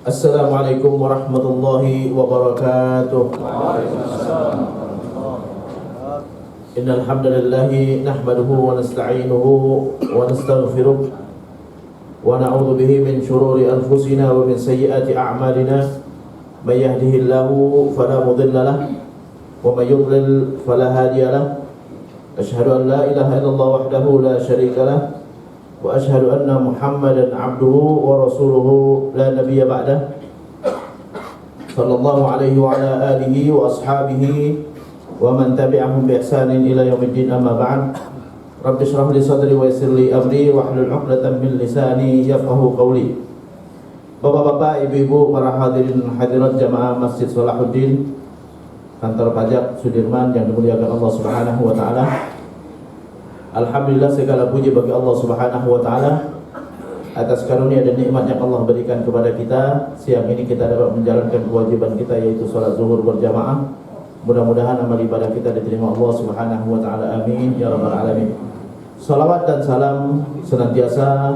Assalamualaikum warahmatullahi wabarakatuh. Innal hamdalillah nahmaduhu wa nasta'inuhu wa nastaghfiruh wa na'udzu bihi min shururi anfusina wa min sayyiati a'malina. May yahdihillahu fala mudilla lahu wa may yudlil fala hadiya lahu. Asyhadu an la ilaha illallah wahdahu la syarika lahu wa asyhadu anna Muhammadan abduhu wa rasuluhu la nabiyya ba'dah. Sallallahu alaihi wa ala alihi wa ashabihi wa man tabi'ahum bi ihsanin ila yaumiddin, amma ba'd. Rabbi shrah li sadri wa yassir li amri wa hlul 'uqdatam min lisani yafqahu qawli. Bapak-bapak, ibu-ibu, para hadirin hadirat jamaah Masjid Salahuddin, kantor pajak Sudirman yang dimuliakan Allah Subhanahu wa taala. Alhamdulillah, segala puji bagi Allah Subhanahu wa taala atas karunia dan nikmat yang Allah berikan kepada kita. Siang ini kita dapat menjalankan kewajiban kita, yaitu salat zuhur berjamaah. Mudah-mudahan amal ibadah kita diterima Allah Subhanahu wa taala. Amin ya rabbal alamin. Salawat dan salam senantiasa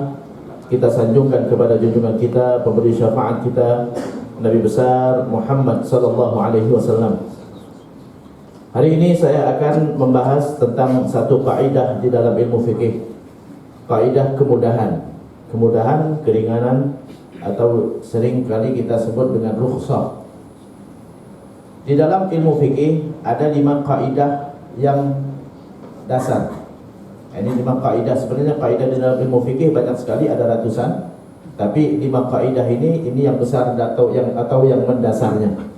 kita sanjungkan kepada junjungan kita, pemberi syafaat kita, Nabi besar Muhammad sallallahu alaihi wasallam. Hari ini saya akan membahas tentang satu kaidah di dalam ilmu fikih. Kaidah kemudahan. Kemudahan, keringanan, atau sering kali kita sebut dengan rukhsah. Di dalam ilmu fikih ada 5 kaidah yang dasar. Ini 5 kaidah. Sebenarnya kaidah di dalam ilmu fikih banyak sekali, ada ratusan. Tapi 5 kaidah ini yang besar atau yang mendasarnya.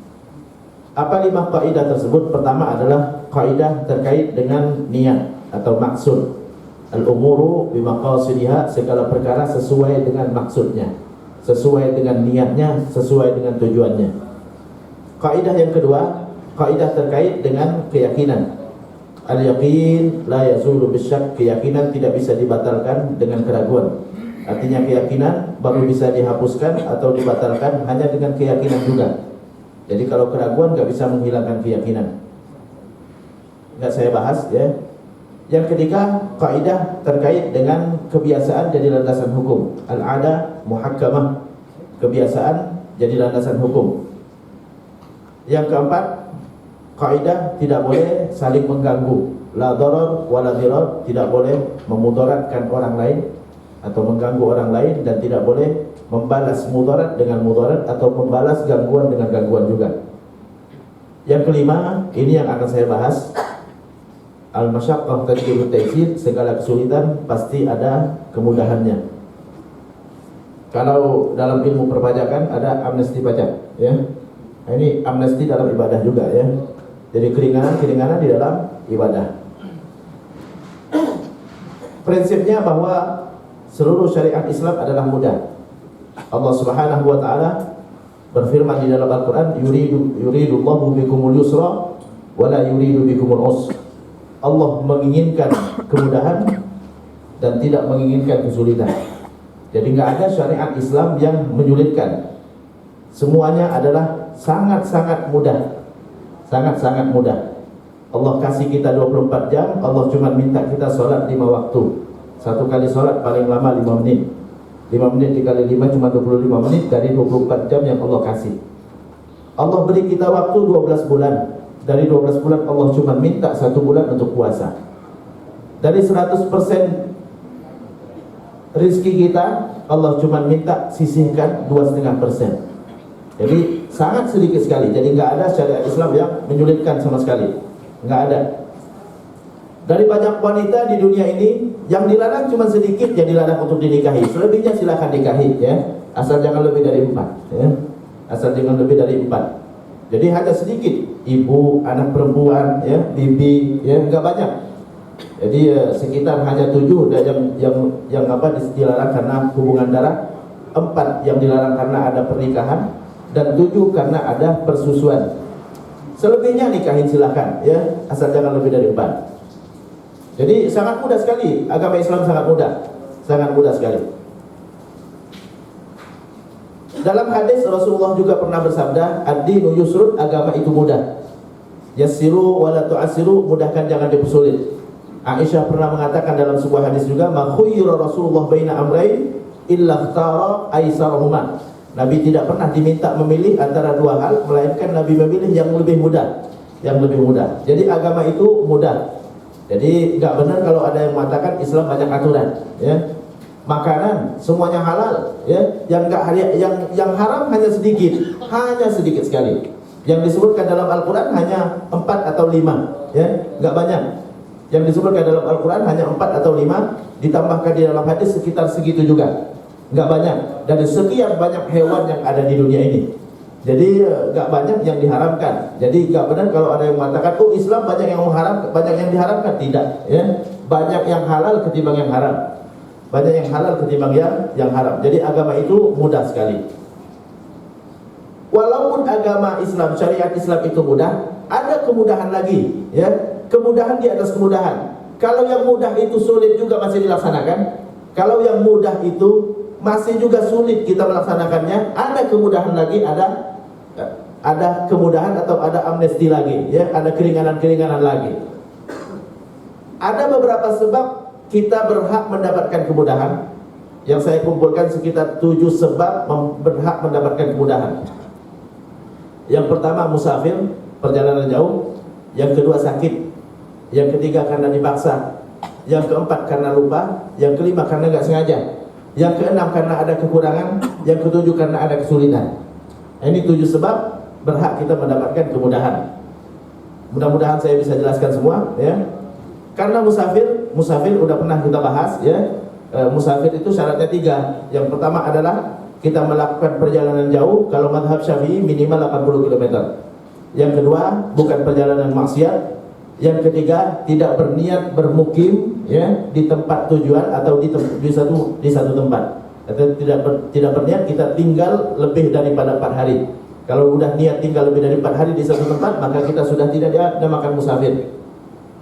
Apa 5 kaidah tersebut? Pertama adalah kaidah terkait dengan niat atau maksud. Al-umuru bimaqasidiha, segala perkara sesuai dengan maksudnya, sesuai dengan niatnya, sesuai dengan tujuannya. Kaidah yang kedua, kaidah terkait dengan keyakinan. Al-yaqin la yazulu bisyak, keyakinan tidak bisa dibatalkan dengan keraguan. Artinya keyakinan baru bisa dihapuskan atau dibatalkan hanya dengan keyakinan juga. Jadi kalau keraguan nggak bisa menghilangkan keyakinan. Nggak saya bahas ya. Yang ketiga, kaidah terkait dengan kebiasaan jadi landasan hukum. Al-ada muhakkamah, kebiasaan jadi landasan hukum. Yang keempat, kaidah tidak boleh saling mengganggu. La darar wa la dirar, tidak boleh memudaratkan orang lain atau mengganggu orang lain, dan tidak boleh membalas mudarat dengan mudarat atau membalas gangguan dengan gangguan juga. Yang kelima, ini yang akan saya bahas. Al-masyaqqah tajlibu taysir, segala kesulitan pasti ada kemudahannya. Kalau dalam ilmu perpajakan ada amnesti pajak, ya. Nah, ini amnesti dalam ibadah juga, ya. Jadi keringanan di dalam ibadah. Prinsipnya bahwa seluruh syariat Islam adalah mudah. Allah Subhanahu wa taala berfirman di dalam Al-Qur'an, yuridullahu bikumul yusra wa la yuridu bikumul usra. Allah menginginkan kemudahan dan tidak menginginkan kesulitan. Jadi enggak ada syariat Islam yang menyulitkan. Semuanya adalah sangat-sangat mudah. Sangat-sangat mudah. Allah kasih kita 24 jam, Allah cuma minta kita sholat 5 waktu. Satu kali sholat paling lama 5 menit. 5 menit dikali 5 cuma 25 menit dari 24 jam yang Allah kasih. Allah beri kita waktu 12 bulan. Dari 12 bulan Allah cuma minta 1 bulan untuk puasa. Dari 100% rizki kita Allah cuma minta sisihkan 2,5%. Jadi sangat sedikit sekali. Jadi nggak ada syariat Islam yang menyulitkan sama sekali. Nggak ada. Dari banyak wanita di dunia ini, yang dilarang cuma sedikit yang dilarang untuk dinikahi. Selebihnya silakan nikahi, ya. Asal jangan lebih dari 4, ya. Asal jangan lebih dari 4. Jadi hanya sedikit, ibu, anak perempuan, ya, bibi, ya, nggak banyak. Jadi sekitar hanya 7 yang dilarang karena hubungan darah, 4 yang dilarang karena ada pernikahan, dan 7 karena ada persusuan. Selebihnya nikahin silakan, ya, asal jangan lebih dari 4. Jadi sangat mudah sekali, agama Islam sangat mudah sekali. Dalam hadis Rasulullah juga pernah bersabda, ad-dinu yusrun, agama itu mudah. Yassiru wa la tu'assiru, mudahkan jangan dipersulit. Aisyah pernah mengatakan dalam sebuah hadis juga, ma khuyyira Rasulullah baina amrayn illa ikhtara aisarahuma. Nabi tidak pernah diminta memilih antara dua hal, melainkan Nabi memilih yang lebih mudah, yang lebih mudah. Jadi agama itu mudah. Jadi nggak benar kalau ada yang mengatakan Islam banyak aturan, ya. Makanan semuanya halal, ya. Yang haram hanya sedikit sekali. Yang disebutkan dalam Al-Quran hanya 4 atau 5, ya, nggak banyak. Yang disebutkan dalam Al-Quran hanya 4 atau 5, ditambahkan di dalam hadis sekitar segitu juga, nggak banyak. Dari sekian banyak hewan yang ada di dunia ini, jadi nggak banyak yang diharamkan. Jadi nggak benar kalau ada yang mengatakan, oh Islam banyak yang diharamkan. Tidak, ya. Banyak yang halal ketimbang yang haram. Banyak yang halal ketimbang yang haram. Jadi agama itu mudah sekali. Walaupun agama Islam, syariat Islam itu mudah, ada kemudahan lagi, ya. Kemudahan di atas kemudahan. Kalau yang mudah itu sulit juga masih dilaksanakan. Kalau yang mudah itu masih juga sulit kita melaksanakannya, ada kemudahan lagi, ada kemudahan atau ada amnesti lagi, ya, ada keringanan-keringanan lagi. Ada beberapa sebab kita berhak mendapatkan kemudahan. Yang saya kumpulkan sekitar 7 sebab berhak mendapatkan kemudahan. Yang pertama musafir, perjalanan jauh. Yang kedua sakit. Yang ketiga karena dipaksa. Yang keempat karena lupa. Yang kelima karena nggak sengaja. Yang keenam karena ada kekurangan. Yang ketujuh karena ada kesulitan. Ini 7 sebab berhak kita mendapatkan kemudahan. Mudah-mudahan saya bisa jelaskan semua, ya. Karena musafir udah pernah kita bahas, ya. Musafir itu syaratnya 3. Yang pertama adalah kita melakukan perjalanan jauh. Kalau mazhab Syafi'i minimal 80 km. Yang kedua, bukan perjalanan maksiat. Yang ketiga, tidak berniat bermukim, ya, di tempat tujuan atau di satu tempat. Atau tidak berniat kita tinggal lebih daripada 4 hari. Kalau udah niat tinggal lebih dari 4 hari di satu tempat, maka kita sudah tidak dinamakan musafir.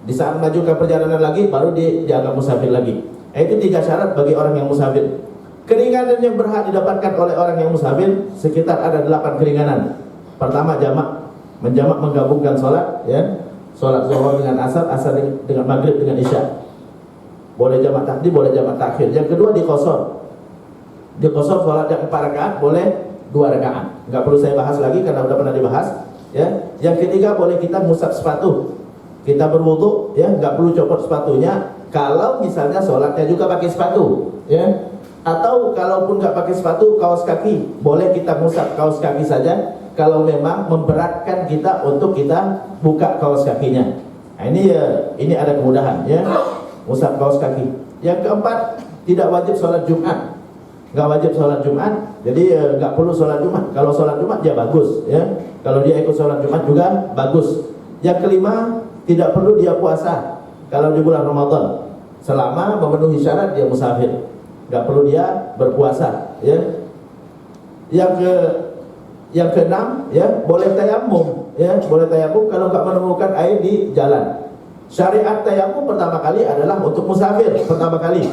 Di saat mengajukan perjalanan lagi, baru dianggap musafir lagi. Itu 3 syarat bagi orang yang musafir. Keringanan yang berhak didapatkan oleh orang yang musafir sekitar ada 8 keringanan. Pertama, menjamak menggabungkan sholat, ya. Sholat zuhur dengan asar dengan maghrib dengan isya. Boleh jamak takdim, boleh jamak takhir. Yang kedua, diqosor sholat yang 4 rakaat, boleh 2 rakaat. Nggak perlu saya bahas lagi karena udah pernah dibahas, ya. Yang ketiga, boleh kita ngusap sepatu. Kita berwudu, ya, nggak perlu copot sepatunya. Kalau misalnya sholatnya juga pakai sepatu, ya. Atau kalaupun nggak pakai sepatu, kaos kaki, boleh kita ngusap kaos kaki saja. Kalau memang memberatkan kita untuk kita buka kaos kakinya. Nah, ini ada kemudahan, ya. Ngusap kaos kaki. Yang keempat, tidak wajib sholat Jumat. Nggak wajib sholat Jumat, jadi nggak perlu sholat Jumat. Kalau sholat Jumat ya bagus, ya. Kalau dia ikut sholat Jumat juga bagus. Yang kelima, tidak perlu dia puasa kalau di bulan Ramadan, selama memenuhi syarat dia musafir. Nggak perlu dia berpuasa, ya. Yang keenam, ya, boleh tayamum, ya, boleh tayamum kalau nggak menemukan air di jalan. Syariat tayamum pertama kali adalah untuk musafir pertama kali,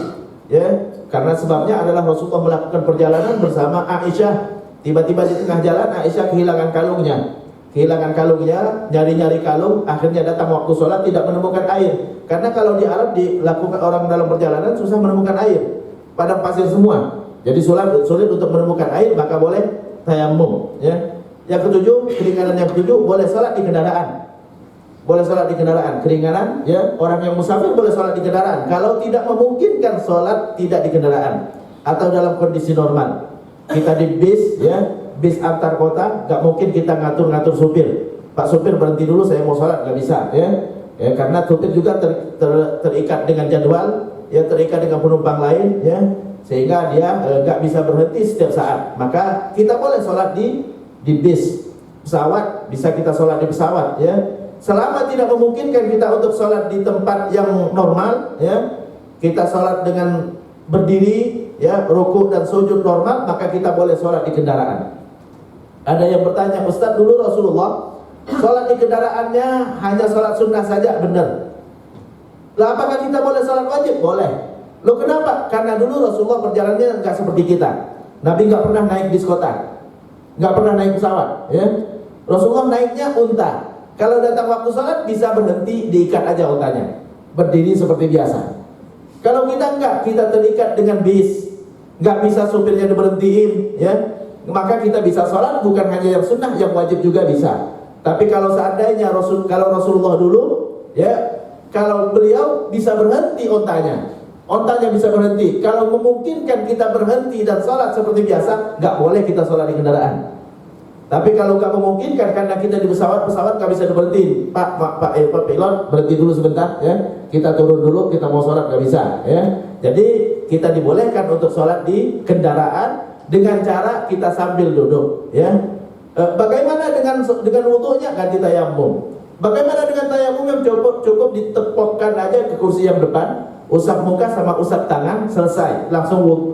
ya, karena sebabnya adalah Rasulullah melakukan perjalanan bersama Aisyah. Tiba-tiba di tengah jalan Aisyah kehilangan kalungnya, nyari-nyari kalung, akhirnya datang waktu sholat tidak menemukan air. Karena kalau di Arab dilakukan orang dalam perjalanan susah menemukan air, padang pasir semua. Jadi sulit untuk menemukan air, maka boleh tayamum, ya. Yang ketujuh, keringanan yang ketujuh, boleh sholat di kendaraan. Boleh sholat di kendaraan, keringanan, ya. Orang yang musafir boleh sholat di kendaraan. Kalau tidak memungkinkan sholat tidak di kendaraan atau dalam kondisi normal, kita di bis, ya, bis antar kota, nggak mungkin kita ngatur supir. Pak supir berhenti dulu, saya mau sholat, nggak bisa, ya. Ya, karena supir juga terikat dengan jadwal, ya, terikat dengan penumpang lain, ya, sehingga dia nggak bisa berhenti setiap saat. Maka kita boleh sholat di bis. Pesawat bisa kita sholat di pesawat, ya. Selama tidak memungkinkan kita untuk sholat di tempat yang normal, ya, kita sholat dengan berdiri, ya, rukuk dan sujud normal, maka kita boleh sholat di kendaraan. Ada yang bertanya, Ustaz, dulu Rasulullah sholat di kendaraannya hanya sholat sunnah saja, benar. Lah apakah kita boleh sholat wajib? Boleh. Loh kenapa? Karena dulu Rasulullah perjalanannya nggak seperti kita. Nabi nggak pernah naik bis kota, nggak pernah naik pesawat, ya. Rasulullah naiknya unta. Kalau datang waktu sholat bisa berhenti, diikat aja untanya, berdiri seperti biasa. Kalau kita enggak, kita terikat dengan bis, nggak bisa supirnya diberhentiin, ya. maka kita bisa sholat bukan hanya yang sunnah, yang wajib juga bisa. Tapi kalau seandainya Rasulullah dulu, ya, kalau beliau bisa berhenti ontanya bisa berhenti. Kalau memungkinkan kita berhenti dan sholat seperti biasa, nggak boleh kita sholat di kendaraan. Tapi kalau nggak memungkinkan karena kita di pesawat nggak bisa berhenti. Pak pilot berhenti dulu sebentar, ya. Kita turun dulu, kita mau sholat nggak bisa, ya. Jadi kita dibolehkan untuk sholat di kendaraan dengan cara kita sambil duduk, ya. Bagaimana dengan wudunya? Ganti tayamum. Bagaimana dengan tayamum yang cukup ditepokkan aja ke kursi yang depan, usap muka sama usap tangan, selesai, langsung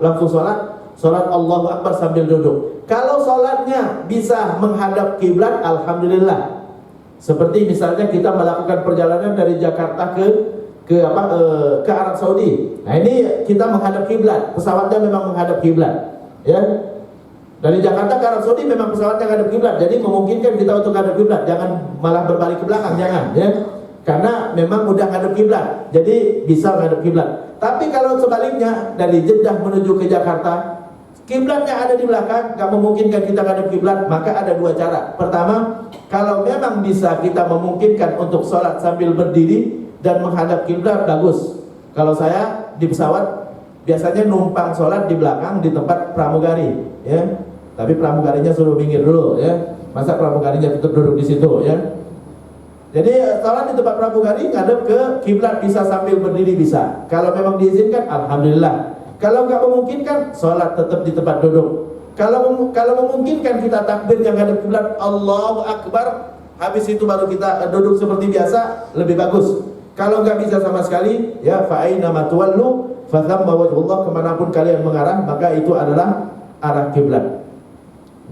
sholat Allahu Akbar sambil duduk. Kalau sholatnya bisa menghadap kiblat, alhamdulillah. Seperti misalnya kita melakukan perjalanan dari Jakarta ke Arab Saudi. Nah, ini kita menghadap kiblat, pesawatnya memang menghadap kiblat, ya. Dari Jakarta ke Arab Saudi memang pesawatnya menghadap kiblat, jadi memungkinkan kita untuk menghadap kiblat, jangan malah berbalik ke belakang, jangan, ya. Karena memang udah ngadep kiblat, jadi bisa ngadep kiblat. Tapi kalau sebaliknya dari Jeddah menuju ke Jakarta, kiblatnya ada di belakang, nggak memungkinkan kita ngadep kiblat, maka ada dua cara. Pertama, kalau memang bisa kita memungkinkan untuk sholat sambil berdiri dan menghadap kiblat, bagus. Kalau saya di pesawat biasanya numpang sholat di belakang di tempat pramugari, ya. Tapi pramugarinya suruh minggir dulu, ya. Masa pramugarinya tetap duduk di situ, ya. Jadi sholat di tempat pramugari ngadep ke kiblat bisa, sambil berdiri bisa. Kalau memang diizinkan, alhamdulillah. Kalau nggak memungkinkan, sholat tetap di tempat duduk. Kalau memungkinkan kita takbir yang ngadep kiblat, Allahu Akbar, habis itu baru kita duduk seperti biasa, lebih bagus. Kalau nggak bisa sama sekali, ya fa'aina ma tuwallu fathamma wajhullah, kemanapun kalian mengarah maka itu adalah arah kiblat.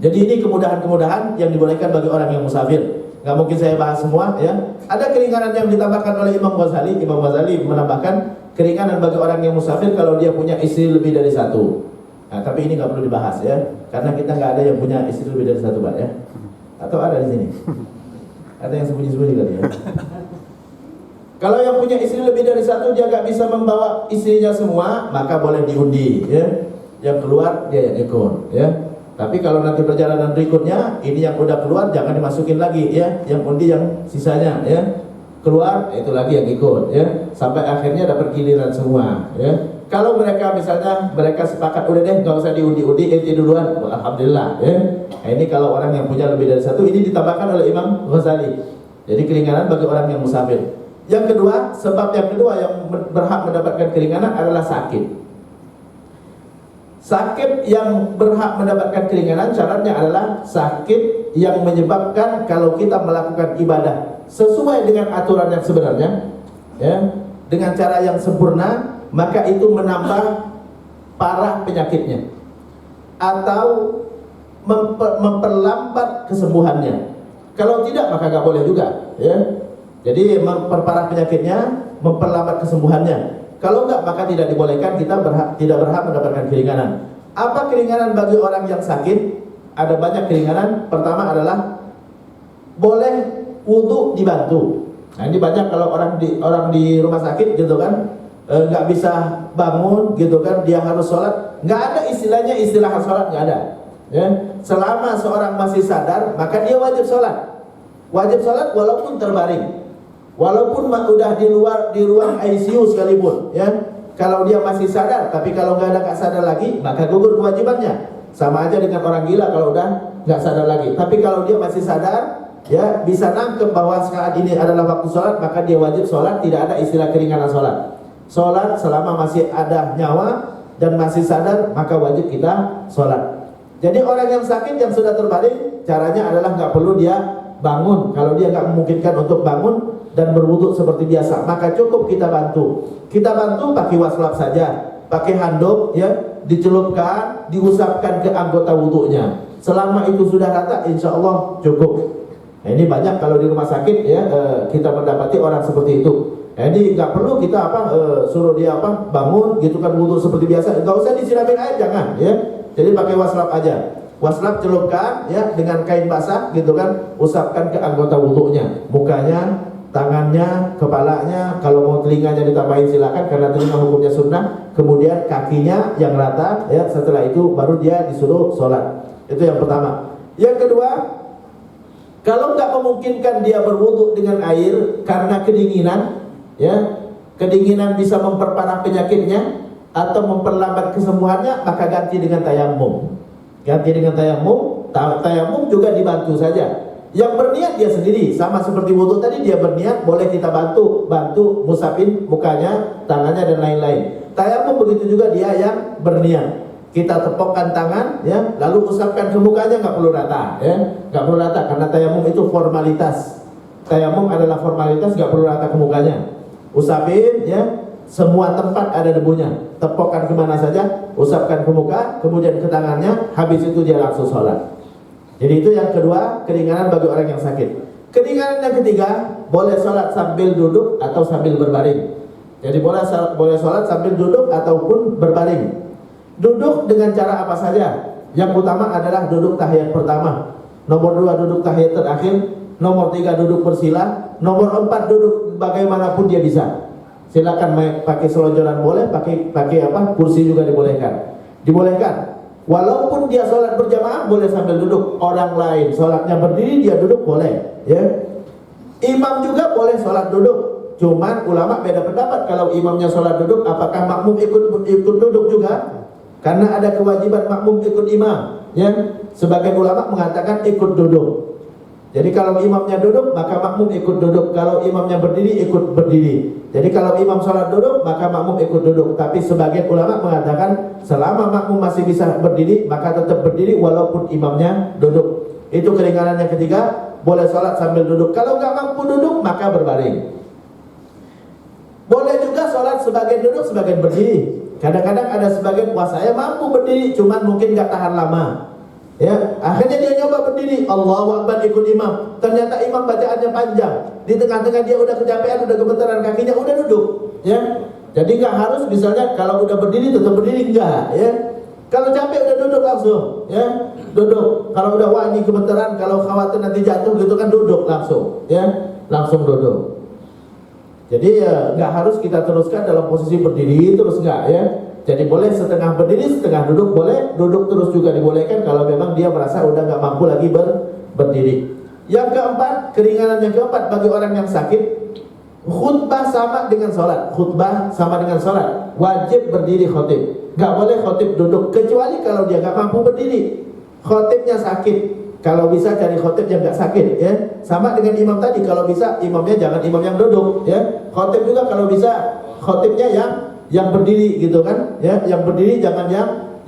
Jadi ini kemudahan-kemudahan yang dibolehkan bagi orang yang musafir. Nggak mungkin saya bahas semua, ya. Ada keringanan yang ditambahkan oleh Imam Ghazali. Imam Ghazali menambahkan keringanan bagi orang yang musafir kalau dia punya istri lebih dari satu. Nah, tapi ini nggak perlu dibahas, ya, karena kita nggak ada yang punya istri lebih dari satu, Pak, ya. Atau ada di sini? Ada yang sembunyi-sembunyi kali, ya. Kalau yang punya istri lebih dari satu, dia nggak bisa membawa istrinya semua, maka boleh diundi, ya. Yang keluar dia yang ikut, ya. Tapi kalau nanti perjalanan berikutnya, ini yang udah keluar jangan dimasukin lagi, ya. Yang undi yang sisanya, ya. Keluar, itu lagi yang ikut, ya. Sampai akhirnya dapat giliran semua, ya. Kalau mereka misalnya mereka sepakat, udah deh nggak usah diundi-undi, ente duluan, alhamdulillah, ya. Nah, ini kalau orang yang punya lebih dari satu, ini ditambahkan oleh Imam Ghazali. Jadi keringanan bagi orang yang musafir. Yang kedua, sebab yang kedua yang berhak mendapatkan keringanan adalah sakit. Sakit yang berhak mendapatkan keringanan syaratnya adalah sakit yang menyebabkan kalau kita melakukan ibadah sesuai dengan aturan yang sebenarnya, ya, dengan cara yang sempurna, maka itu menambah parah penyakitnya atau memperlambat kesembuhannya. Kalau tidak maka nggak boleh juga, ya. Jadi memperparah penyakitnya, memperlambat kesembuhannya. Kalau enggak maka tidak dibolehkan, kita tidak berhak mendapatkan keringanan. Apa keringanan bagi orang yang sakit? Ada banyak keringanan. Pertama adalah boleh wudu dibantu. Nah, ini banyak kalau orang di rumah sakit gitu kan, nggak bisa bangun gitu kan, dia harus sholat. Nggak ada istilahnya istilah sholat, nggak ada. Ya. Selama seorang masih sadar maka dia wajib sholat. Wajib sholat walaupun terbaring. Walaupun udah di ruang ICU sekalipun, ya. Kalau dia masih sadar, tapi kalau nggak sadar lagi, maka gugur kewajibannya. Sama aja dengan orang gila kalau udah nggak sadar lagi. Tapi kalau dia masih sadar, ya, bisa nangkep bahwa saat ini adalah waktu sholat, maka dia wajib sholat. Tidak ada istilah keringanan sholat. Sholat selama masih ada nyawa dan masih sadar, maka wajib kita sholat. Jadi orang yang sakit yang sudah terbaring, caranya adalah nggak perlu dia bangun. Kalau dia nggak memungkinkan untuk bangun dan berwudu seperti biasa, maka cukup kita bantu. Kita bantu pakai waslap saja, pakai handuk, ya, dicelupkan, diusapkan ke anggota wudunya. Selama itu sudah rata, insya Allah cukup. Nah, ini banyak kalau di rumah sakit, ya, kita mendapati orang seperti itu. Nah, ini nggak perlu kita suruh dia bangun gitu kan, wudu seperti biasa. Nggak usah disiramin air, jangan, ya. Jadi pakai waslap aja. Waslap celupkan, ya, dengan kain basah gitu kan, usapkan ke anggota wudunya, mukanya, tangannya, kepalanya, kalau mau telinganya ditambahin silakan karena telinga hukumnya sunnah. Kemudian kakinya yang rata, ya. Setelah itu baru dia disuruh sholat. Itu yang pertama. Yang kedua, kalau nggak memungkinkan dia berwudu dengan air karena kedinginan, ya, kedinginan bisa memperparah penyakitnya atau memperlambat kesembuhannya, maka ganti dengan tayamum. Ganti dengan tayamum. Tayamum juga dibantu saja. Yang berniat dia sendiri, sama seperti wudu tadi, dia berniat, boleh kita bantu musapin mukanya, tangannya dan lain-lain. Tayamum begitu juga, dia yang berniat. Kita tepokkan tangan, ya, lalu usapkan ke mukanya, nggak perlu rata, ya, nggak perlu rata karena tayamum itu formalitas. Tayamum adalah formalitas, nggak perlu rata ke mukanya. Usapin, ya, semua tempat ada debunya. Tepokkan kemana saja, usapkan ke muka, kemudian ke tangannya, habis itu dia langsung sholat. Jadi itu yang kedua, keringanan bagi orang yang sakit. Keringanan yang ketiga, boleh sholat sambil duduk atau sambil berbaring. Jadi boleh sholat sambil duduk ataupun berbaring. Duduk dengan cara apa saja. Yang utama adalah duduk tahiyat pertama. Nomor 2 duduk tahiyat terakhir. Nomor 3 duduk bersila. Nomor 4 duduk bagaimanapun dia bisa. Silakan pakai selonjoran boleh, pakai kursi juga dibolehkan. Dibolehkan. Walaupun dia sholat berjamaah boleh sambil duduk. Orang lain sholatnya berdiri, dia duduk boleh, ya. Imam juga boleh sholat duduk. Cuman ulama beda pendapat, kalau imamnya sholat duduk, apakah makmum ikut duduk juga? Karena ada kewajiban makmum ikut imam, ya. Sebagian ulama mengatakan ikut duduk. Jadi kalau imamnya duduk, maka makmum ikut duduk. Kalau imamnya berdiri, ikut berdiri. Jadi kalau imam sholat duduk, maka makmum ikut duduk. Tapi sebagian ulama mengatakan selama makmum masih bisa berdiri, maka tetap berdiri walaupun imamnya duduk. Itu keringanan yang ketiga, boleh sholat sambil duduk. Kalau nggak mampu duduk, maka berbaring. Boleh juga sholat sebagian duduk, sebagian berdiri. Kadang-kadang ada sebagian, wah saya mampu berdiri, cuman mungkin nggak tahan lama. Ya, akhirnya dia nyoba berdiri, Allahu Akbar ikut imam. Ternyata imam bacaannya panjang. Di tengah-tengah dia udah kecapean, udah gemetaran kakinya, udah duduk. Ya, jadi nggak harus misalnya kalau udah berdiri tetap berdiri, enggak. Ya, kalau capek udah duduk langsung. Ya, duduk. Kalau udah wah ini gemetaran, kalau khawatir nanti jatuh gitu kan duduk langsung. Ya, langsung duduk. Jadi ya nggak harus kita teruskan dalam posisi berdiri terus nggak, ya. Jadi boleh setengah berdiri, setengah duduk, boleh duduk terus juga dibolehkan kalau memang dia merasa udah nggak mampu lagi berdiri. Yang keempat, keringanan yang keempat bagi orang yang sakit, khutbah sama dengan sholat. Khutbah sama dengan sholat, wajib berdiri khotib. Nggak boleh khotib duduk kecuali kalau dia nggak mampu berdiri. Khotibnya sakit, kalau bisa cari khotib yang nggak sakit, ya. Sama dengan imam tadi, kalau bisa imamnya jangan imam yang duduk, ya. Khotib juga kalau bisa khotibnya yang berdiri gitu kan, ya, yang berdiri jangan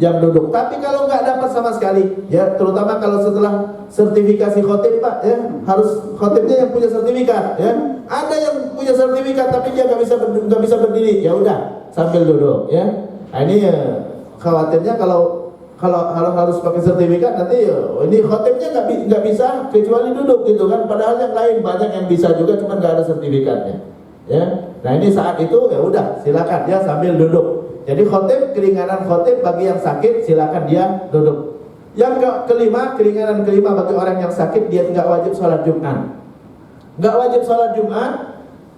yang duduk. Tapi kalau nggak dapat sama sekali, ya, terutama kalau setelah sertifikasi khotib Pak, ya, harus khotibnya yang punya sertifikat, ya. Ada yang punya sertifikat tapi dia nggak bisa berdiri, ya udah sambil duduk, ya. Nah, ini khawatirnya kalau harus pakai sertifikat nanti ini khotibnya nggak bisa kecuali duduk gitu kan. Padahal yang lain banyak yang bisa juga, cuma nggak ada sertifikatnya. Ya, nah ini saat itu ya udah silakan dia sambil duduk. Jadi khotib, keringanan khotib bagi yang sakit silakan dia duduk. Yang kelima, keringanan kelima bagi orang yang sakit, dia nggak wajib sholat Jumat. Nggak wajib sholat Jumat,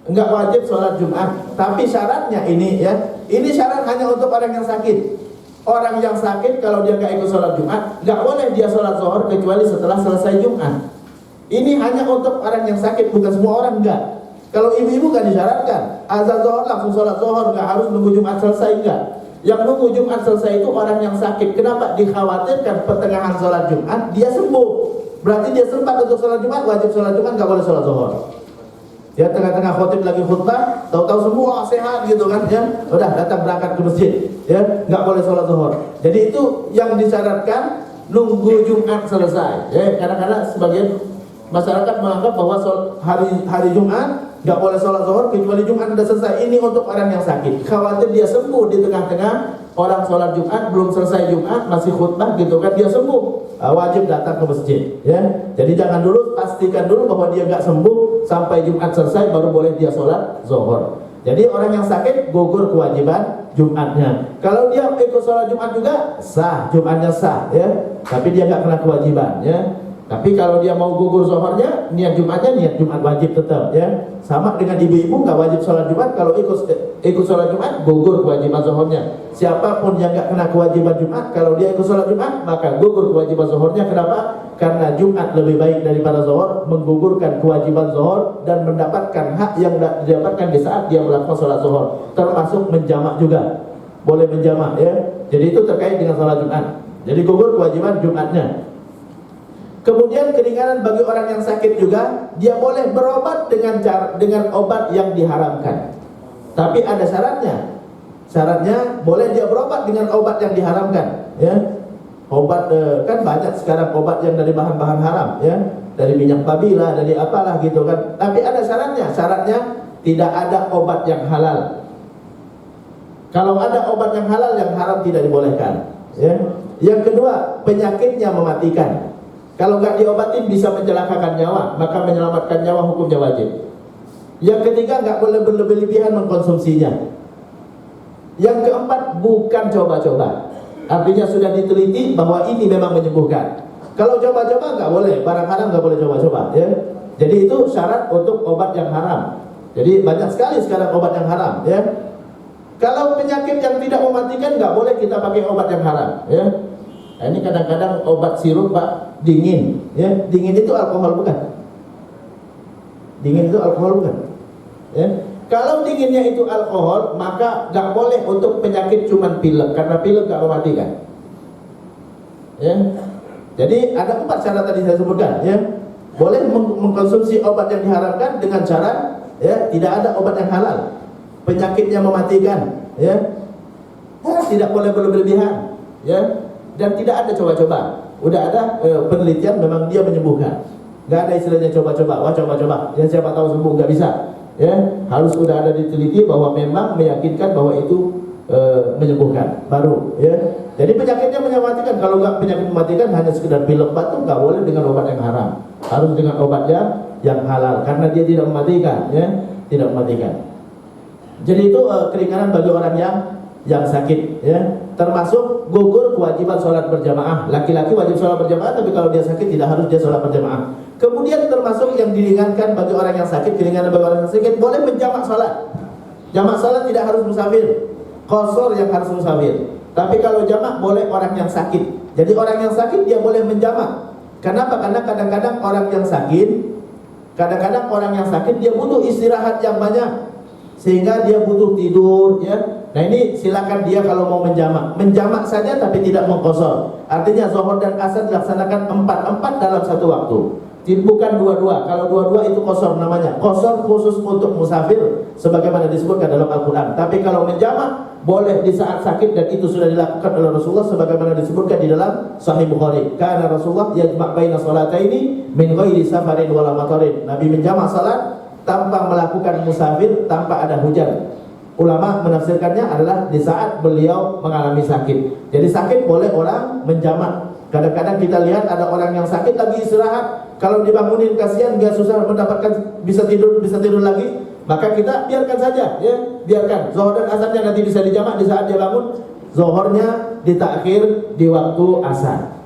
nggak wajib sholat Jumat. Tapi syaratnya ini, ya, ini syarat hanya untuk orang yang sakit. Orang yang sakit kalau dia nggak ikut sholat Jumat, nggak boleh dia sholat zuhur kecuali setelah selesai Jumat. Ini hanya untuk orang yang sakit, bukan semua orang, enggak. Kalau ibu-ibu kan disyaratkan azan zuhur langsung sholat zuhur, nggak harus nunggu Jumat selesai, enggak. Yang nunggu Jumat selesai itu orang yang sakit. Kenapa? Dikhawatirkan pertengahan sholat Jumat dia sembuh. Berarti dia sempat untuk sholat Jumat, wajib sholat Jumat, nggak boleh sholat zuhur. Ya, tengah-tengah khotib lagi khutbah, tahu-tahu semua sehat gitu kan, ya, udah datang berangkat ke masjid, ya, nggak boleh sholat zuhur. Jadi itu yang disyaratkan nunggu Jumat selesai. Ya, kadang-kadang sebagian masyarakat menganggap bahwa hari Jumat nggak boleh sholat zuhur kecuali Jumat sudah selesai. Ini untuk orang yang sakit, khawatir dia sembuh di tengah-tengah orang sholat Jumat, belum selesai Jumat masih khutbah gitu kan, dia sembuh, wajib datang ke masjid, ya. Jadi jangan dulu, pastikan dulu bahwa dia nggak sembuh sampai Jumat selesai baru boleh dia sholat zuhur. Jadi orang yang sakit gugur kewajiban Jumatnya. Kalau dia ikut sholat Jumat juga sah, Jumatnya sah, ya. Tapi dia nggak kena kewajiban, ya. Tapi kalau dia mau gugur zuhurnya, niat Jumatnya niat Jumat wajib tetap, ya. Sama dengan ibu-ibu nggak wajib sholat Jumat, kalau ikut sholat Jumat gugur kewajiban zuhurnya. Siapapun yang nggak kena kewajiban Jumat, kalau dia ikut sholat Jumat maka gugur kewajiban zuhurnya. Kenapa? Karena Jumat lebih baik daripada zuhur, menggugurkan kewajiban zuhur dan mendapatkan hak yang didapatkan di saat dia melakukan sholat zuhur, termasuk menjamak juga, boleh menjamak, ya. Jadi itu terkait dengan sholat Jumat. Jadi gugur kewajiban Jumatnya. Kemudian keringanan bagi orang yang sakit juga, dia boleh berobat dengan obat yang diharamkan. Tapi ada syaratnya. Syaratnya boleh dia berobat dengan obat yang diharamkan, ya. Obat kan banyak sekarang obat yang dari bahan-bahan haram, ya. Dari minyak babi lah, dari apalah gitu kan. Tapi ada syaratnya. Syaratnya tidak ada obat yang halal. Kalau ada obat yang halal, yang haram tidak dibolehkan, ya. Yang kedua, penyakitnya mematikan. Kalau nggak diobatin bisa mencelakakan nyawa, maka menyelamatkan nyawa hukumnya wajib. Yang ketiga, nggak boleh berlebih-lebihan mengkonsumsinya. Yang keempat, bukan coba-coba. Artinya sudah diteliti bahwa ini memang menyembuhkan. Kalau coba-coba nggak boleh, barang haram nggak boleh coba-coba, ya. Jadi itu syarat untuk obat yang haram. Jadi banyak sekali sekarang obat yang haram, ya. Kalau penyakit yang tidak mematikan nggak boleh kita pakai obat yang haram, ya. Nah, ini kadang-kadang obat sirup Pak, dingin, ya. Dingin itu alkohol bukan? Dingin itu alkohol bukan? Ya. Kalau dinginnya itu alkohol, maka nggak boleh untuk penyakit cuman pilek, karena pilek nggak mematikan. Ya. Jadi ada 4 syarat tadi saya sebutkan, ya. Boleh mengkonsumsi obat yang diharamkan dengan cara, ya, tidak ada obat yang halal. Penyakitnya mematikan, ya. Tidak boleh berlebihan, ya. Dan tidak ada coba-coba. Udah ada penelitian memang dia menyembuhkan. Nggak ada istilahnya coba-coba. Wah, coba-coba. Ya, siapa tahu sembuh, nggak bisa. Ya, harus udah ada diteliti bahwa memang meyakinkan bahwa itu menyembuhkan. Baru, ya. Jadi penyakitnya mematikan. Kalau nggak penyakit mematikan, hanya sekedar pilek batuk, nggak boleh dengan obat yang haram. Harus dengan obat yang halal, karena dia tidak mematikan, ya, tidak mematikan. Jadi itu keringanan bagi orang yang sakit, ya. Termasuk gugur kewajiban sholat berjamaah. Laki-laki wajib sholat berjamaah, tapi kalau dia sakit tidak harus dia sholat berjamaah. Kemudian termasuk yang diringankan bagi orang yang sakit, keringanan bagi orang yang sakit, boleh menjamak sholat. Jamak sholat tidak harus musafir, qashar yang harus musafir. Tapi kalau jamak boleh orang yang sakit. Jadi orang yang sakit dia boleh menjamak. Kenapa? Karena kadang-kadang orang yang sakit dia butuh istirahat yang banyak, sehingga dia butuh tidur, ya. Nah ini silakan dia kalau mau menjamak saja tapi tidak mengqashar. Artinya zuhur dan asar dilaksanakan 4 dalam satu waktu. Bukan 2-2. Kalau 2-2 itu qashar namanya. Qashar khusus untuk musafir sebagaimana disebutkan dalam Al-Qur'an. Tapi kalau menjamak boleh di saat sakit, dan itu sudah dilakukan oleh Rasulullah sebagaimana disebutkan di dalam Sahih Bukhari. Karena Rasulullah yajma' baina salataini min ghairi safarin wala matarin. Nabi menjamak salat tanpa melakukan musafir, tanpa ada hujan. Ulama menafsirkannya adalah di saat beliau mengalami sakit. Jadi sakit boleh orang menjamak. Kadang-kadang kita lihat ada orang yang sakit lagi istirahat, kalau dibangunin kasihan, dia susah mendapatkan bisa tidur lagi, maka kita biarkan saja, ya, biarkan. Zuhur dan asarnya nanti bisa dijamak di saat dia bangun. Zuhurnya ditakhir di waktu asar.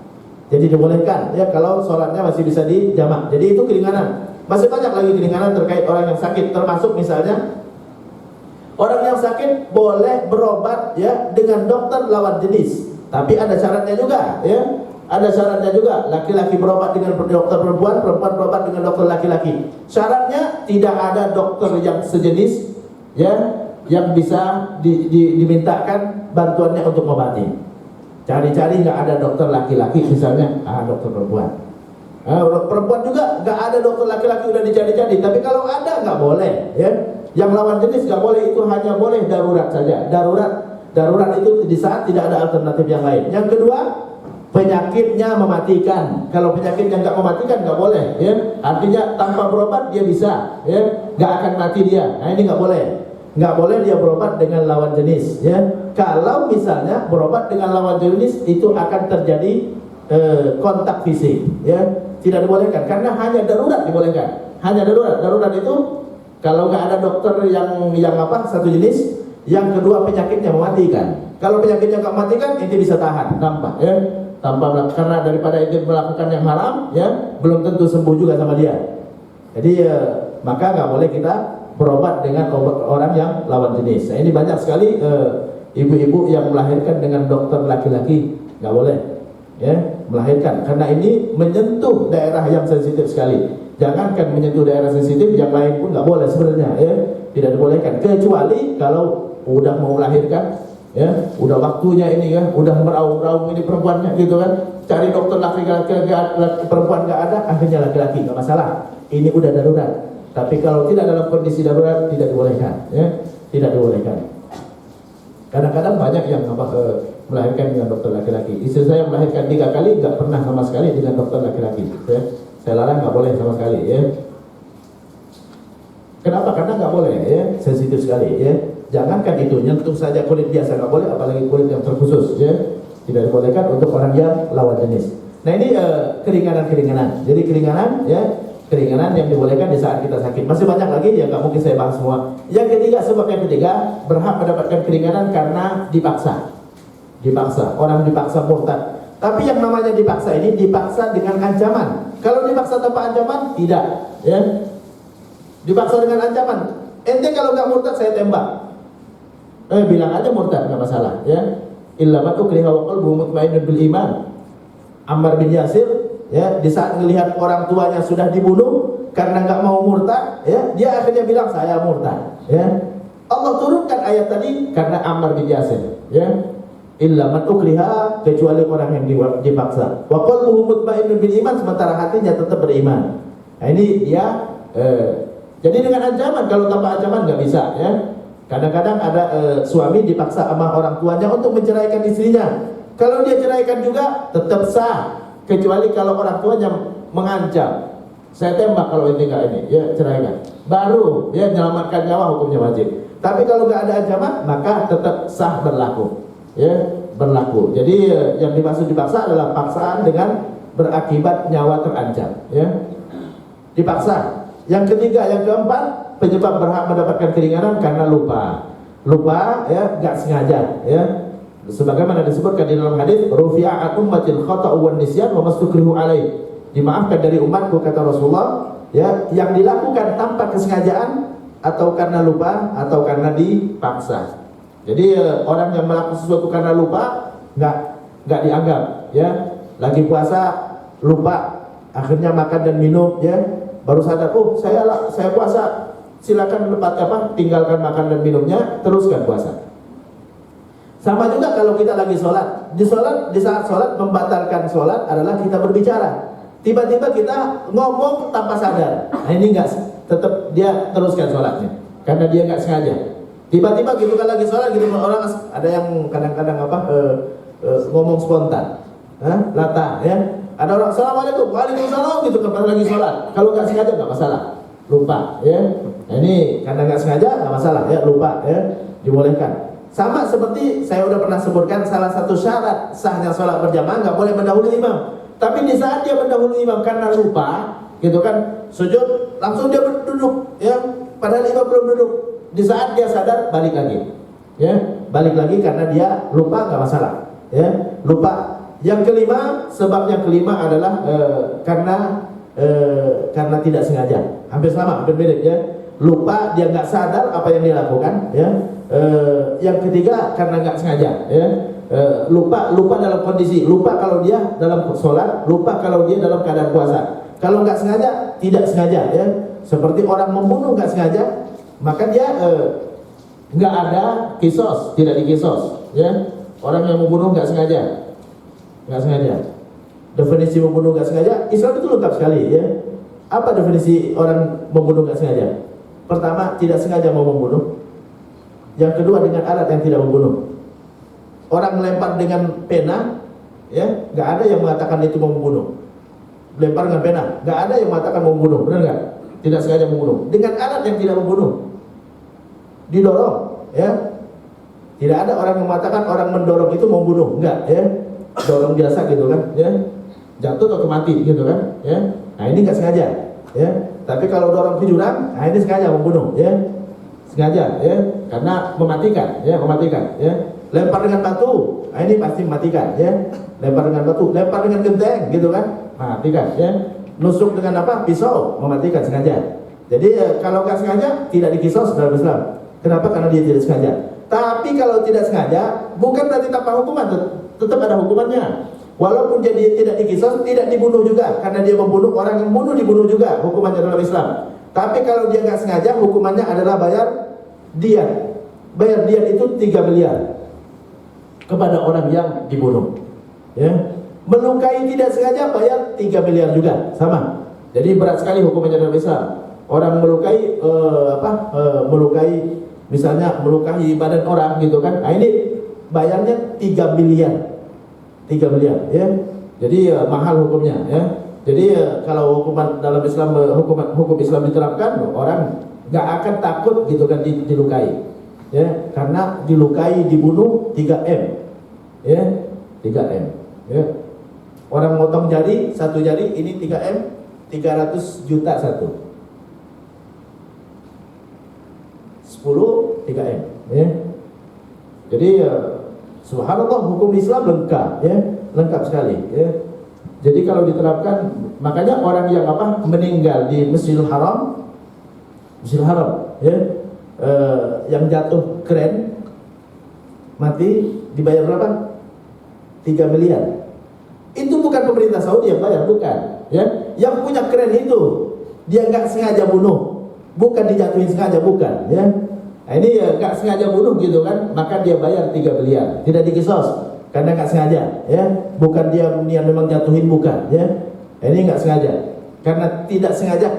Jadi dibolehkan, ya, kalau sholatnya masih bisa dijamak. Jadi itu keringanan. Masih banyak lagi keringanan terkait orang yang sakit, termasuk misalnya orang yang sakit boleh berobat, ya, dengan dokter lawan jenis. Tapi ada syaratnya juga, ya. Ada syaratnya juga. Laki-laki berobat dengan dokter perempuan, perempuan berobat dengan dokter laki-laki. Syaratnya tidak ada dokter yang sejenis, ya, yang bisa dimintakan bantuannya untuk mengobati. Cari-cari nggak ada dokter laki-laki misalnya, dokter perempuan. Perempuan juga nggak ada dokter laki-laki, udah dicari-cari. Tapi kalau ada nggak boleh, ya. Yang lawan jenis nggak boleh, itu hanya boleh darurat saja. Darurat itu di saat tidak ada alternatif yang lain. Yang kedua, penyakitnya mematikan. Kalau penyakitnya nggak mematikan nggak boleh, ya. Artinya tanpa berobat dia bisa, ya, nggak akan mati dia. Nah ini nggak boleh dia berobat dengan lawan jenis, ya. Kalau misalnya berobat dengan lawan jenis itu akan terjadi kontak fisik, ya, tidak dibolehkan. Karena hanya darurat dibolehkan. Hanya darurat itu kalau nggak ada dokter yang satu jenis. Yang kedua penyakitnya mematikan. Kalau penyakitnya nggak mematikan, itu bisa tahan, nampak, ya. karena daripada itu melakukan yang haram, ya belum tentu sembuh juga sama dia. Jadi maka nggak boleh kita berobat dengan obat orang yang lawan jenis. Nah, ini banyak sekali ibu-ibu yang melahirkan dengan dokter laki-laki, nggak boleh, ya melahirkan, karena ini menyentuh daerah yang sensitif sekali. Jangankan menyentuh daerah sensitif, yang lain pun nggak boleh sebenarnya, ya tidak dibolehkan, kecuali kalau udah mau melahirkan, ya udah waktunya ini kan, udah meraung-raung ini perempuannya gitu kan, cari dokter laki-laki perempuan nggak ada, akhirnya laki-laki, nggak masalah, ini udah darurat. Tapi kalau tidak dalam kondisi darurat, tidak dibolehkan, ya tidak dibolehkan. Kadang-kadang banyak yang melahirkan dengan dokter laki-laki. Istri saya melahirkan 3 kali, nggak pernah sama sekali dengan dokter laki-laki, ya. Saya larang, nggak boleh sama sekali, ya. Kenapa? Karena nggak boleh, ya, sensitif sekali, ya. Jangankan itu, nyentuh saja kulit biasa nggak boleh, apalagi kulit yang terkhusus, ya. Tidak dibolehkan untuk orang yang lawan jenis. Nah ini keringanan-keringanan. Jadi keringanan, ya keringanan yang dibolehkan di saat kita sakit. Masih banyak lagi yang nggak mungkin saya bahas semua. Yang ketiga, sebab yang ketiga, berhak mendapatkan keringanan karena dipaksa. Dipaksa, orang dipaksa murtad. Tapi yang namanya dipaksa ini dipaksa dengan ancaman. Kalau dipaksa tanpa ancaman, tidak, ya. Dipaksa dengan ancaman. Ente kalau nggak murtad saya tembak. Bilang aja murtad, nggak masalah, ya. Illa man ukriha wa qalbuhu mutmainnun bil iman. Ammar bin Yasir, ya, di saat melihat orang tuanya sudah dibunuh karena nggak mau murtad, ya, dia akhirnya bilang saya murtad, ya. Allah turunkan ayat tadi karena Ammar bin Yasir, ya. Illa man ukriha, kecuali orang yang dipaksa. Wa qalbuhu mutmainnun bil iman, sementara hatinya tetap beriman. Nah ini dia jadi dengan ancaman, kalau tanpa ancaman nggak bisa, ya. Kadang-kadang ada suami dipaksa sama orang tuanya untuk menceraikan istrinya. Kalau dia ceraikan juga tetap sah, kecuali kalau orang tuanya mengancam, saya tembak kalau ini nggak ini, ya ceraikan. Baru dia menyelamatkan nyawa, hukumnya wajib. Tapi kalau nggak ada ancaman, maka tetap sah berlaku, ya berlaku. Jadi yang dimaksud dipaksa adalah paksaan dengan berakibat nyawa terancam, ya dipaksa. Yang ketiga, yang keempat, penyebab berhak mendapatkan keringanan karena lupa, ya nggak sengaja, ya. Sebagaimana disebutkan di dalam hadis, rufi'a an ummatil khata'u wan nisyan wa mastukrihu alaih. Dimaafkan dari umatku, kata Rasulullah, ya, yang dilakukan tanpa kesengajaan atau karena lupa atau karena dipaksa. Jadi orang yang melakukan sesuatu karena lupa nggak dianggap, ya. Lagi puasa lupa, akhirnya makan dan minum, ya, baru sadar, oh saya puasa, silakan tinggalkan makan dan minumnya, teruskan puasa. Sama juga kalau kita lagi sholat. Di saat sholat, membatalkan sholat adalah kita berbicara. Tiba-tiba kita ngomong tanpa sadar. Nah ini enggak, tetap dia teruskan sholatnya, karena dia nggak sengaja. Tiba-tiba gitu kan lagi sholat, gitu orang ada yang kadang-kadang ngomong spontan, lata, ya. Ada orang assalamualaikum, waalaikumsalam gitu kan lagi sholat. Kalau nggak sengaja nggak masalah, lupa, ya. Nah ini karena nggak sengaja nggak masalah, ya lupa, ya dibolehkan. Sama seperti saya udah pernah sebutkan, salah satu syarat sahnya sholat berjamaah nggak boleh mendahului imam. Tapi di saat dia mendahului imam karena lupa, gitu kan, sujud langsung dia duduk, ya, padahal imam belum duduk. Di saat dia sadar, balik lagi, ya, balik lagi karena dia lupa, nggak masalah, ya, lupa. Yang kelima, sebab yang kelima adalah karena tidak sengaja. Hampir sama, hampir mirip, ya. Lupa, dia nggak sadar apa yang dia lakukan, ya. Yang ketiga karena nggak sengaja, ya. Lupa dalam kondisi lupa kalau dia dalam sholat, lupa kalau dia dalam keadaan puasa. Kalau nggak sengaja, tidak sengaja, ya. Seperti orang membunuh nggak sengaja, maka dia nggak ada kisos, tidak dikisos, ya. Orang yang membunuh nggak sengaja, Definisi membunuh nggak sengaja, Islam itu lengkap sekali, ya. Apa definisi orang membunuh nggak sengaja? Pertama, tidak sengaja mau membunuh. Yang kedua, dengan alat yang tidak membunuh. Orang melempar dengan pena, ya, nggak ada yang mengatakan itu membunuh. Lempar dengan pena, nggak ada yang mengatakan membunuh, benar nggak? Tidak sengaja membunuh. Dengan alat yang tidak membunuh, didorong, ya. Tidak ada orang yang mengatakan orang mendorong itu membunuh, enggak, ya. Dorong biasa gitu kan, ya. Jatuh atau mati gitu kan, ya. Nah ini nggak sengaja, ya. Tapi kalau dorong ke jurang, nah ini sengaja membunuh, ya. Sengaja, ya, karena mematikan, ya. Lempar dengan batu, Nah, ini pasti matikan, ya. Lempar dengan batu, lempar dengan genteng, gitu kan, matikan, ya. Nusuk dengan apa? Pisau, mematikan sengaja. Jadi kalau nggak sengaja tidak dikisos dalam Islam. Kenapa? Karena dia tidak sengaja. Tapi kalau tidak sengaja, bukan berarti tanpa hukuman, tetap ada hukumannya. Walaupun dia tidak dikisos, tidak dibunuh juga, karena dia membunuh, orang yang bunuh dibunuh juga, hukumannya dalam Islam. Tapi kalau dia nggak sengaja, hukumannya adalah bayar diat. Bayar diat itu 3 miliar kepada orang yang dibunuh. Ya, melukai tidak sengaja bayar 3 miliar juga, sama. Jadi berat sekali hukumannya dalam Islam. Orang melukai melukai, misalnya melukai badan orang gitu kan. Nah, ini bayarnya 3 miliar. 3 miliar, ya. Jadi mahal hukumnya, ya. Jadi kalau hukuman dalam Islam, hukum Islam diterapkan, orang nggak akan takut gitu kan dilukai, ya. Karena dilukai, dibunuh 3M, ya, 3M, ya. Orang motong jari, satu jari ini 3M, 300 juta satu, 10 3M, ya. Jadi subhanallah, hukum Islam lengkap, ya, lengkap sekali, ya. Jadi kalau diterapkan, makanya orang yang meninggal di Masjidil Haram, ya, yang jatuh keren, mati, dibayar berapa? 3 miliar. Itu bukan pemerintah Saudi yang bayar, bukan, ya. Yang punya keren itu, dia nggak sengaja bunuh, bukan dijatuhin sengaja, bukan, ya. Nah, ini nggak sengaja bunuh gitu kan, maka dia bayar 3 miliar, tidak dikisos karena nggak sengaja, ya. Bukan dia memang jatuhin, bukan, ya. Nah, ini nggak sengaja karena tidak sengaja.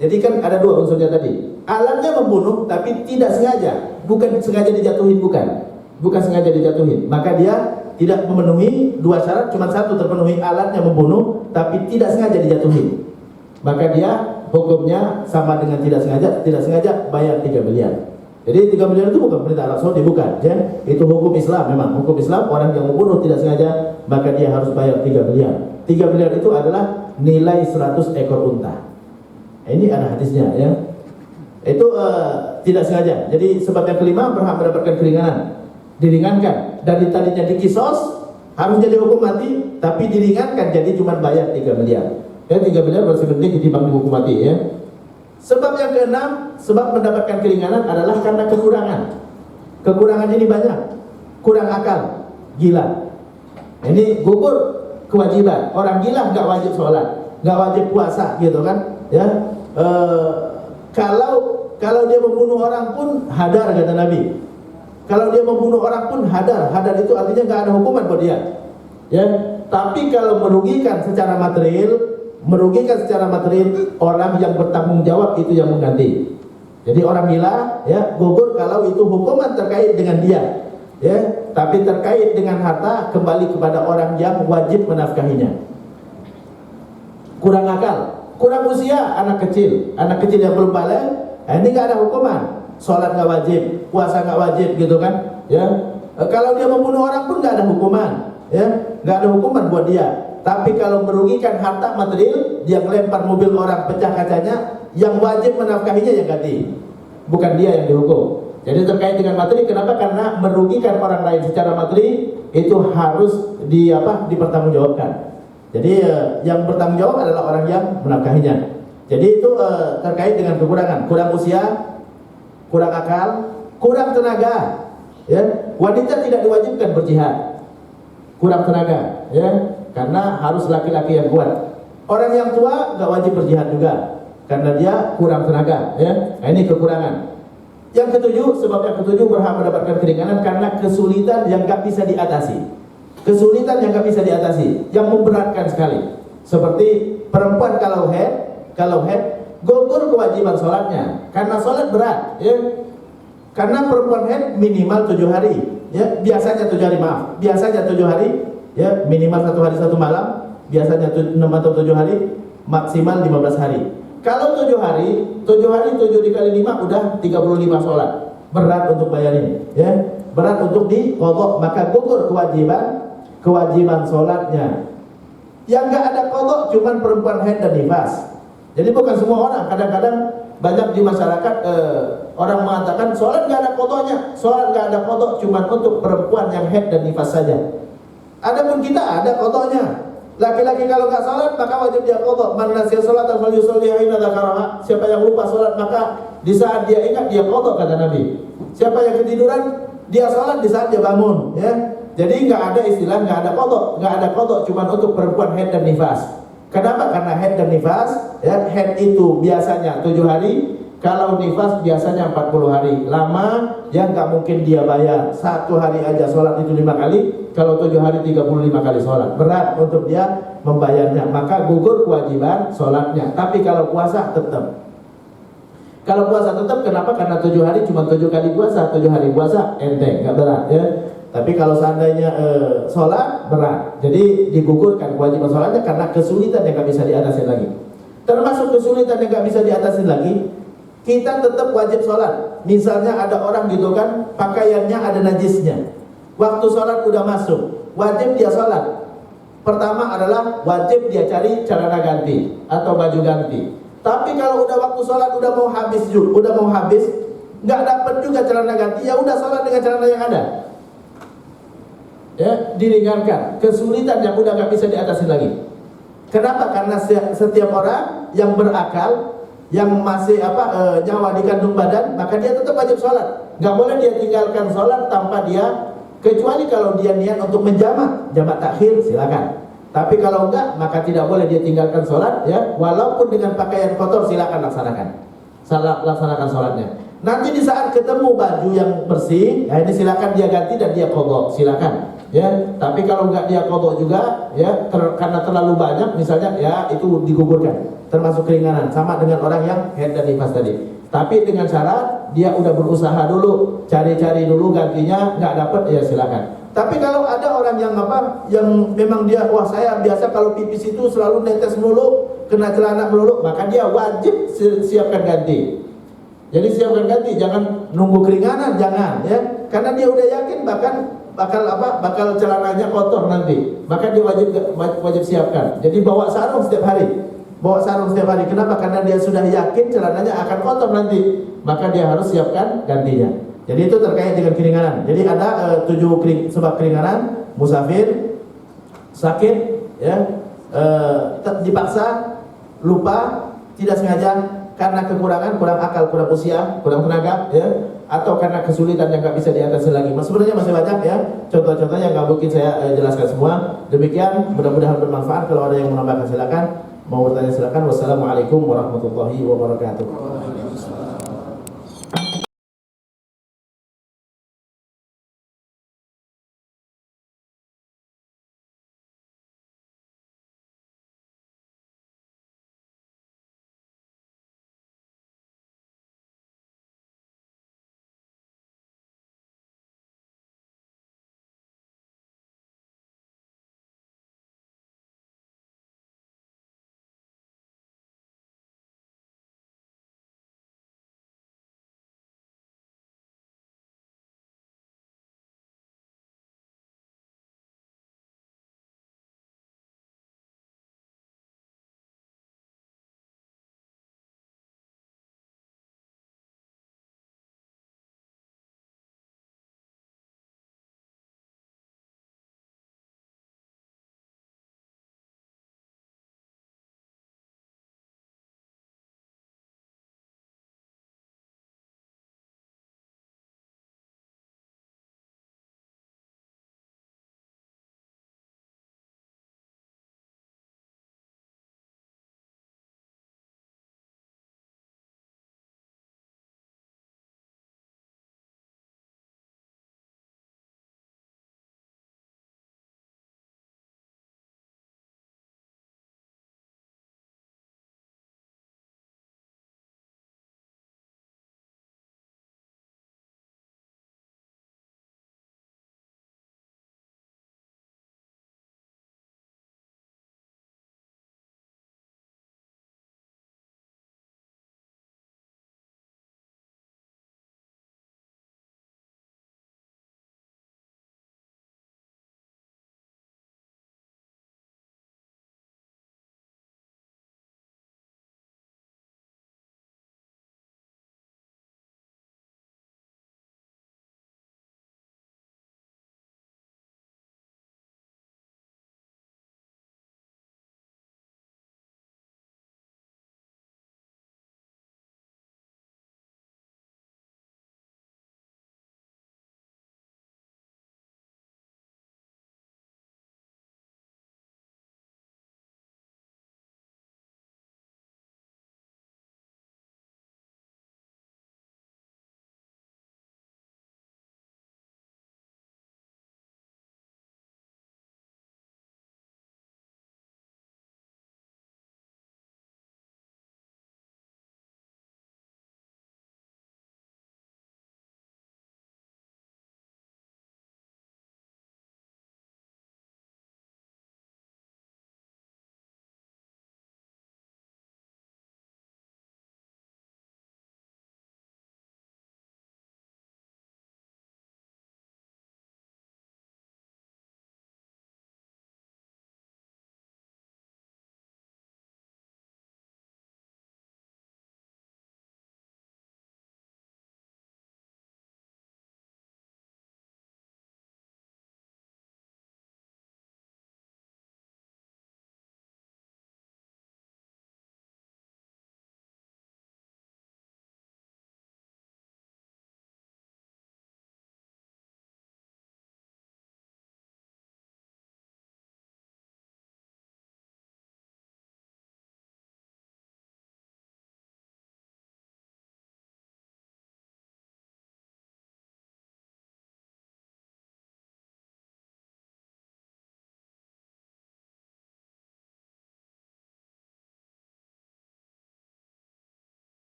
Jadi kan ada dua unsurnya tadi, alatnya membunuh tapi tidak sengaja, bukan sengaja dijatuhin, bukan sengaja dijatuhin, maka dia tidak memenuhi dua syarat, cuma satu terpenuhi, alatnya membunuh tapi tidak sengaja dijatuhin, maka dia hukumnya sama dengan tidak sengaja bayar 3 miliar. Jadi 3 miliar itu bukan perintah Arab Saudi, bukan, ya. Itu hukum Islam, memang hukum Islam, orang yang membunuh tidak sengaja maka dia harus bayar 3 miliar. 3 miliar itu adalah nilai 100 ekor unta. Ini ada hadisnya, ya. Itu tidak sengaja. Jadi sebab yang kelima, berhak mendapatkan keringanan, diringankan dari tadinya dikisos harus jadi hukum mati, tapi diringankan jadi cuma bayar 3 miliar. Ya, 3 miliar masih penting ditimbang hukum mati, ya. Sebab yang keenam, sebab mendapatkan keringanan adalah karena kekurangan. Kekurangan ini banyak. Kurang akal, gila. Ini gugur kewajiban. Orang gila nggak wajib sholat, nggak wajib puasa, gitu kan? Ya. Kalau dia membunuh orang pun hadar, kata Nabi. Kalau dia membunuh orang pun hadar. Hadar itu artinya nggak ada hukuman buat dia. Ya. Tapi kalau merugikan secara material, orang yang bertanggung jawab itu yang mengganti. Jadi orang gila, ya, gugur kalau itu hukuman terkait dengan dia, ya. Tapi terkait dengan harta kembali kepada orang yang wajib menafkahinya. Kurang akal, kurang usia, anak kecil yang belum balik, ini nggak ada hukuman. Sholat nggak wajib, puasa nggak wajib, gitu kan, ya. Kalau dia membunuh orang pun nggak ada hukuman, ya, nggak ada hukuman buat dia. Tapi kalau merugikan harta material, dia melempar mobil orang, pecah kacanya, yang wajib menafkahinya yang ganti, bukan dia yang dihukum. Jadi terkait dengan materi, kenapa? Karena merugikan orang lain secara materi itu harus dipertanggungjawabkan. Jadi yang bertanggung jawab adalah orang yang menafkahinya. Jadi itu terkait dengan kekurangan, kurang usia, kurang akal, kurang tenaga, ya. Wanita tidak diwajibkan berjihad, kurang tenaga, ya. Karena harus laki-laki yang kuat. Orang yang tua nggak wajib berjihad juga, karena dia kurang tenaga, ya. Nah, ini kekurangan. Yang ketujuh, sebab yang ketujuh berhak mendapatkan keringanan karena kesulitan yang nggak bisa diatasi. Kesulitan yang nggak bisa diatasi, yang memberatkan sekali. Seperti perempuan kalau head, gugur kewajiban sholatnya, karena sholat berat, ya. Karena perempuan head minimal 7 hari, ya. Biasanya 7 hari, biasanya 7 hari. Ya, minimal 1 hari 1 malam, biasanya 6 atau 7 hari, maksimal 15 hari. Kalau 7 hari 7 dikali 5 udah 35 sholat. Berat untuk bayarin, ya. Berat untuk diqadha, maka gugur kewajiban sholatnya. Yang nggak ada qadha cuman perempuan haid dan nifas. Jadi bukan semua orang, kadang-kadang banyak di masyarakat orang mengatakan sholat nggak ada qadhanya, sholat nggak ada qadha cuman untuk perempuan yang haid dan nifas saja. Adapun kita ada qadanya. Laki-laki kalau nggak salat maka wajib dia qadha. Man nasiya salatan falyusalliha idza dzakaraha. Siapa yang lupa salat maka di saat dia ingat dia qadha, kata Nabi. Siapa yang ketiduran dia salat di saat dia bangun, ya. Jadi nggak ada istilah nggak ada qadha, cuma untuk perempuan haid dan nifas. Kenapa? Karena haid dan nifas, ya, haid itu biasanya 7 hari, kalau nifas biasanya 40 hari. Lama, yang nggak mungkin dia bayar 1 hari aja sholat itu 5 kali, kalau 7 hari 35 kali sholat. Berat untuk dia membayarnya, maka gugur kewajiban sholatnya. Tapi kalau puasa tetap. Kalau puasa tetap, kenapa? Karena 7 hari cuma 7 kali puasa, 7 hari puasa enteng, nggak berat, ya. Tapi kalau seandainya sholat berat, jadi digugurkan kewajiban sholatnya karena kesulitan yang nggak bisa diatasi lagi. Termasuk kesulitan yang nggak bisa diatasi lagi, kita tetap wajib sholat. Misalnya ada orang gitu kan, pakaiannya ada najisnya, waktu sholat udah masuk, wajib dia sholat. Pertama adalah wajib dia cari celana ganti atau baju ganti. Tapi kalau udah waktu sholat udah mau habis, nggak dapat juga celana ganti, ya udah sholat dengan celana yang ada. Ya, diringankan kesulitan yang udah nggak bisa diatasi lagi. Kenapa? Karena setiap orang yang berakal, yang masih nyawa dikandung badan, maka dia tetap wajib sholat. Nggak boleh dia tinggalkan sholat tanpa dia, kecuali kalau dia niat untuk jamak takhir, silakan. Tapi kalau enggak, maka tidak boleh dia tinggalkan sholat, ya, walaupun dengan pakaian kotor, silakan laksanakan sholatnya. Nanti di saat ketemu baju yang bersih, ya, ini silakan dia ganti dan dia qadha, silakan. Ya, tapi kalau enggak dia qadha juga, ya, karena terlalu banyak misalnya, ya, itu digugurkan, termasuk keringanan, sama dengan orang yang haid dan nifas tadi. Tapi dengan syarat dia udah berusaha dulu, cari-cari dulu gantinya, nggak dapat, ya silakan. Tapi kalau ada orang yang yang memang dia, wah saya biasa kalau pipis itu selalu netes melulu, kena celana melulu, maka dia wajib siapkan ganti. Jadi siapkan ganti, jangan nunggu keringanan, jangan, ya, karena dia udah yakin bakal celananya kotor nanti, maka dia wajib siapkan. Jadi bawa sarung setiap hari. Kenapa? Karena dia sudah yakin celananya akan kotor nanti, maka dia harus siapkan gantinya. Jadi itu terkait dengan keringanan. Jadi ada 7 sebab keringanan: musafir, sakit, ya, dipaksa, lupa, tidak sengaja, karena kekurangan, kurang akal, kurang usia, kurang tenaga, ya, atau karena kesulitan yang nggak bisa diatasi lagi. Sebenarnya masih banyak, ya, contoh-contohnya nggak mungkin saya jelaskan semua. Demikian, mudah-mudahan bermanfaat. Kalau ada yang mau menambahkan silakan, mau bertanya silakan. Wassalamualaikum warahmatullahi wabarakatuh.